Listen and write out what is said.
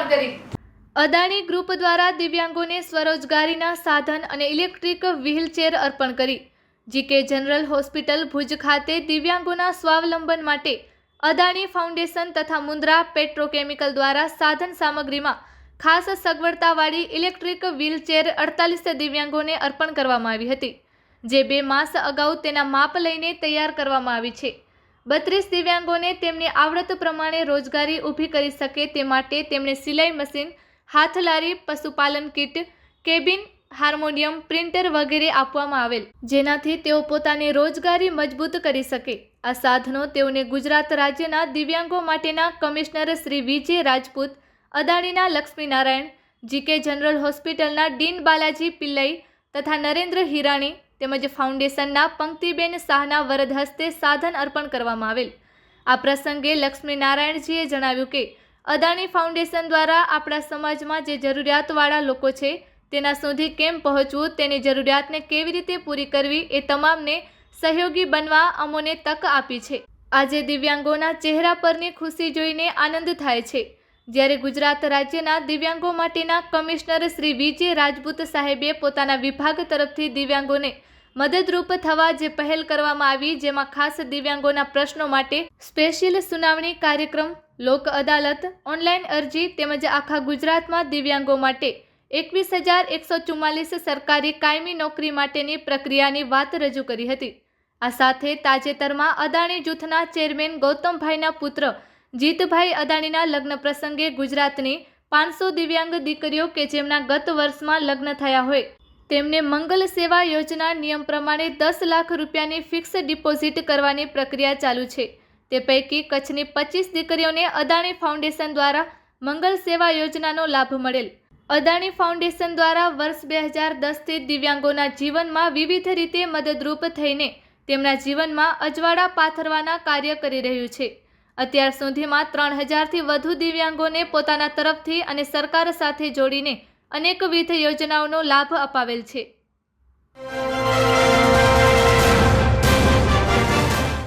કામગીરી। અદાણી ગ્રુપ દ્વારા દિવ્યાંગોને સ્વરોજગારીના સાધન અને ઇલેક્ટ્રિક વ્હીલચેર અર્પણ કરી। જીકે જનરલ હોસ્પિટલ ભુજ ખાતે દિવ્યાંગોના સ્વાવલંબન માટે અદાણી ફાઉન્ડેશન તથા મુન્દ્રા પેટ્રોકેમિકલ દ્વારા સાધન સામગ્રીમાં ખાસ સગવડતાવાળી ઇલેક્ટ્રિક વ્હીલચેર 48 દિવ્યાંગોને અર્પણ કરવામાં આવી હતી, જે 2 માસ અગાઉ તેના માપ લઈને તૈયાર કરવામાં આવી છે। 32 દિવ્યાંગોને તેમની આવડત પ્રમાણે રોજગારી ઊભી કરી શકે તે માટે તેમણે સિલાઈ મશીન, હાથલારી, પશુપાલન કીટ, કેબિન, હાર્મોનિયમ, પ્રિન્ટર વગેરે આપવામાં આવેલ, જેનાથી તેઓ પોતાની રોજગારી મજબૂત કરી શકે। આ સાધનો તેઓને ગુજરાત રાજ્યના દિવ્યાંગો માટેના commissioner Shri Vijay Rajput, અદાણીના Laxminarayan, GK general હોસ્પિટલના ડીન બાલાજી પિલ્લઈ તથા નરેન્દ્ર હિરાણી તેમજ ફાઉન્ડેશનના પંક્તિબેન શાહના વરદ હસ્તે સાધન અર્પણ કરવામાં આવેલ। આ પ્રસંગે લક્ષ્મીનારાયણજીએ જણાવ્યું કે અદાણી ફાઉન્ડેશન દ્વારા આપણા સમાજમાં જે જરૂરિયાતવાળા લોકો છે તેના સુધી કેમ પહોંચવું, તેની જરૂરિયાતને કેવી રીતે પૂરી કરવી એ તમામને સહયોગી બનવા અમોને તક આપી છે। આજે દિવ્યાંગોના ચહેરા પરની ખુશી જોઈને આનંદ થાય છે, જ્યારે ગુજરાત રાજ્યના દિવ્યાંગો માટેના કમિશનર શ્રી વિજય રાજપૂત સાહેબે પોતાના વિભાગ તરફથી દિવ્યાંગોને મદદરૂપ થવા જે પહેલ કરવામાં આવી, જેમાં ખાસ દિવ્યાંગોના પ્રશ્નો માટે સ્પેશિયલ સુનાવણી કાર્યક્રમ, લોક અદાલત, ઓનલાઈન અરજી તેમજ આખા ગુજરાતમાં દિવ્યાંગો માટે 21,144 સરકારી કાયમી નોકરી માટેની પ્રક્રિયાની વાત રજૂ કરી હતી। આ સાથે તાજેતરમાં અદાણી જૂથના ચેરમેન ગૌતમભાઈના પુત્ર જીતભાઈ અદાણીના લગ્ન પ્રસંગે ગુજરાતની 500 દિવ્યાંગ દીકરીઓ કે જેમના ગત વર્ષમાં લગ્ન થયા હોય તેમને મંગલ સેવા યોજના નિયમ પ્રમાણે 10 લાખ રૂપિયાની ફિક્સ ડિપોઝિટ કરવાની પ્રક્રિયા ચાલુ છે। તે પૈકી કચ્છની 25 દીકરીઓને અદાણી ફાઉન્ડેશન દ્વારા મંગલ સેવા યોજનાનો લાભ મળેલ। અદાણી ફાઉન્ડેશન દ્વારા વર્ષ 2010થી દિવ્યાંગોના જીવનમાં વિવિધ રીતે મદદરૂપ થઈને તેમના જીવનમાં અજવાળા પાથરવાના કાર્ય કરી રહ્યું છે। અત્યાર સુધીમાં 3000થી વધુ દિવ્યાંગોને પોતાના તરફથી અને સરકાર સાથે જોડીને અનેકવિધ યોજનાઓનો લાભ અપાવેલ છે।